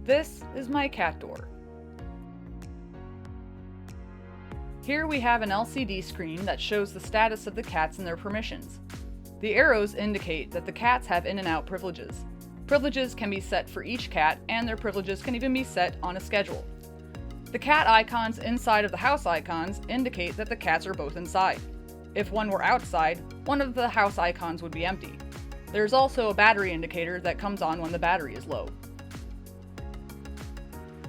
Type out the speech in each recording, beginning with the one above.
This is my cat door. Here we have an LCD screen that shows the status of the cats and their permissions. The arrows indicate that the cats have in and out privileges. Privileges can be set for each cat, and their privileges can even be set on a schedule. The cat icons inside of the house icons indicate that the cats are both inside. If one were outside, one of the house icons would be empty. There's also a battery indicator that comes on when the battery is low.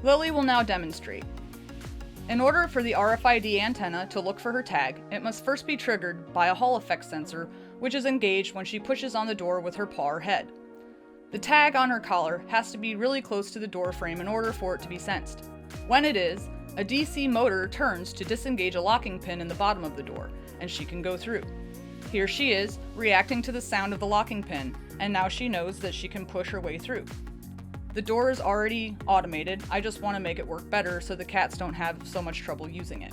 Lily will now demonstrate. In order for the RFID antenna to look for her tag, it must first be triggered by a Hall effect sensor, which is engaged when she pushes on the door with her paw or head. The tag on her collar has to be really close to the door frame in order for it to be sensed. When it is, a DC motor turns to disengage a locking pin in the bottom of the door, and she can go through. Here she is, reacting to the sound of the locking pin, and now she knows that she can push her way through. The door is already automated, I just want to make it work better so the cats don't have so much trouble using it.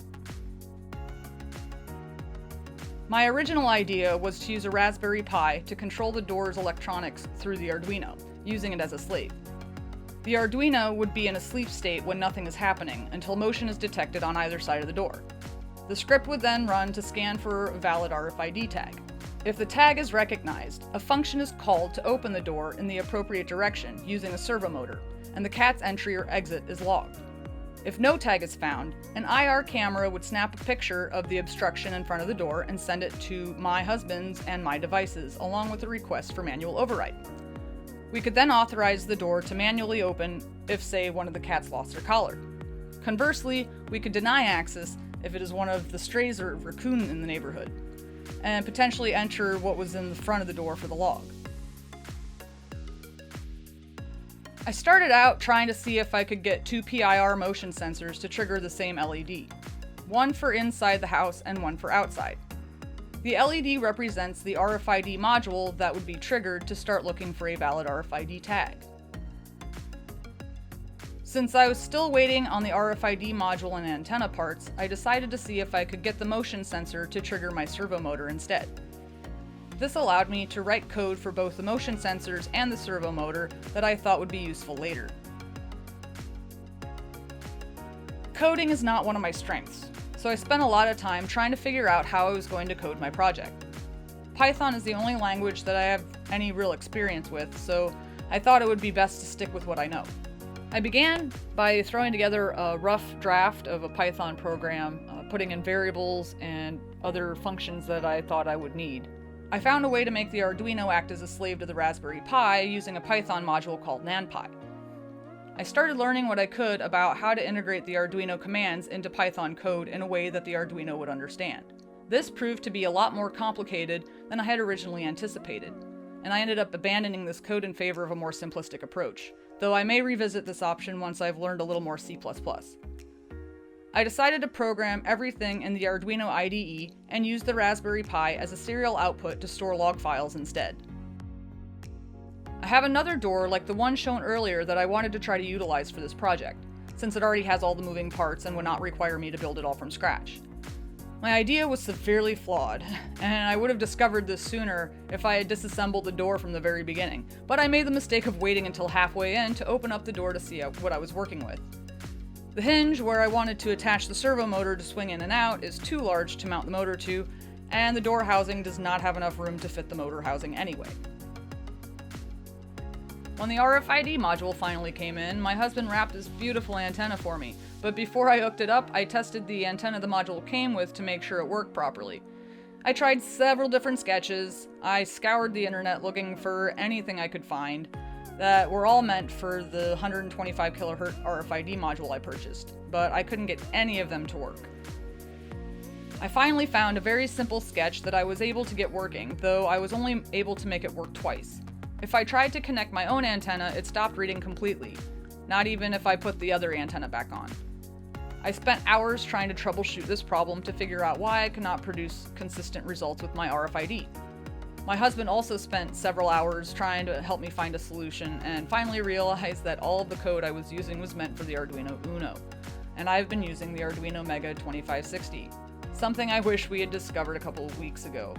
My original idea was to use a Raspberry Pi to control the door's electronics through the Arduino, using it as a slave. The Arduino would be in a sleep state when nothing is happening until motion is detected on either side of the door. The script would then run to scan for a valid RFID tag. If the tag is recognized, a function is called to open the door in the appropriate direction using a servo motor, and the cat's entry or exit is logged. If no tag is found, an IR camera would snap a picture of the obstruction in front of the door and send it to my husband's and my devices, along with a request for manual override. We could then authorize the door to manually open if, say, one of the cats lost their collar. Conversely, we could deny access if it is one of the strays or raccoon in the neighborhood, and potentially enter what was in the front of the door for the log. I started out trying to see if I could get 2 PIR motion sensors to trigger the same LED, one for inside the house and one for outside. The LED represents the RFID module that would be triggered to start looking for a valid RFID tag. Since I was still waiting on the RFID module and antenna parts, I decided to see if I could get the motion sensor to trigger my servo motor instead. This allowed me to write code for both the motion sensors and the servo motor that I thought would be useful later. Coding is not one of my strengths, so I spent a lot of time trying to figure out how I was going to code my project. Python is the only language that I have any real experience with, so I thought it would be best to stick with what I know. I began by throwing together a rough draft of a Python program, putting in variables and other functions that I thought I would need. I found a way to make the Arduino act as a slave to the Raspberry Pi using a Python module called NanPy. I started learning what I could about how to integrate the Arduino commands into Python code in a way that the Arduino would understand. This proved to be a lot more complicated than I had originally anticipated, and I ended up abandoning this code in favor of a more simplistic approach, though I may revisit this option once I've learned a little more C++. I decided to program everything in the Arduino IDE and use the Raspberry Pi as a serial output to store log files instead. I have another door like the one shown earlier that I wanted to try to utilize for this project, since it already has all the moving parts and would not require me to build it all from scratch. My idea was severely flawed, and I would have discovered this sooner if I had disassembled the door from the very beginning, but I made the mistake of waiting until halfway in to open up the door to see what I was working with. The hinge where I wanted to attach the servo motor to swing in and out is too large to mount the motor to, and the door housing does not have enough room to fit the motor housing anyway. When the RFID module finally came in, my husband wrapped this beautiful antenna for me, but before I hooked it up, I tested the antenna the module came with to make sure it worked properly. I tried several different sketches, I scoured the internet looking for anything I could find that were all meant for the 125 kHz RFID module I purchased, but I couldn't get any of them to work. I finally found a very simple sketch that I was able to get working, though I was only able to make it work twice. If I tried to connect my own antenna, it stopped reading completely, not even if I put the other antenna back on. I spent hours trying to troubleshoot this problem to figure out why I could not produce consistent results with my RFID. My husband also spent several hours trying to help me find a solution and finally realized that all of the code I was using was meant for the Arduino Uno, and I've been using the Arduino Mega 2560, something I wish we had discovered a couple of weeks ago.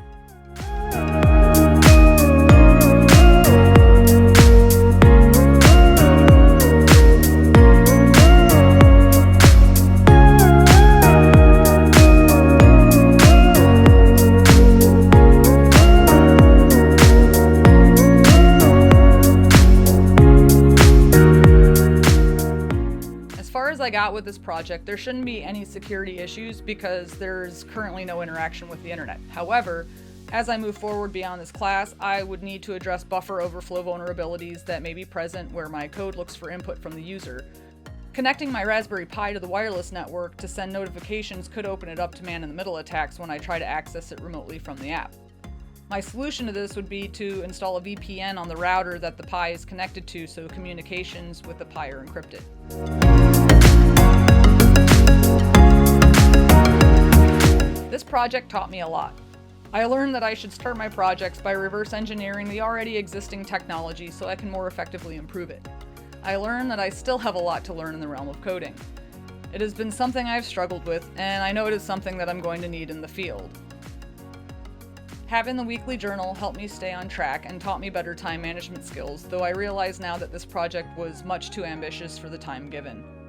I got with this project, there shouldn't be any security issues because there's currently no interaction with the internet. However, as I move forward beyond this class, I would need to address buffer overflow vulnerabilities that may be present where my code looks for input from the user. Connecting my Raspberry Pi to the wireless network to send notifications could open it up to man-in-the-middle attacks when I try to access it remotely from the app. My solution to this would be to install a VPN on the router that the Pi is connected to so communications with the Pi are encrypted. This project taught me a lot. I learned that I should start my projects by reverse engineering the already existing technology so I can more effectively improve it. I learned that I still have a lot to learn in the realm of coding. It has been something I've struggled with, and I know it is something that I'm going to need in the field. Having the weekly journal helped me stay on track and taught me better time management skills, though I realize now that this project was much too ambitious for the time given.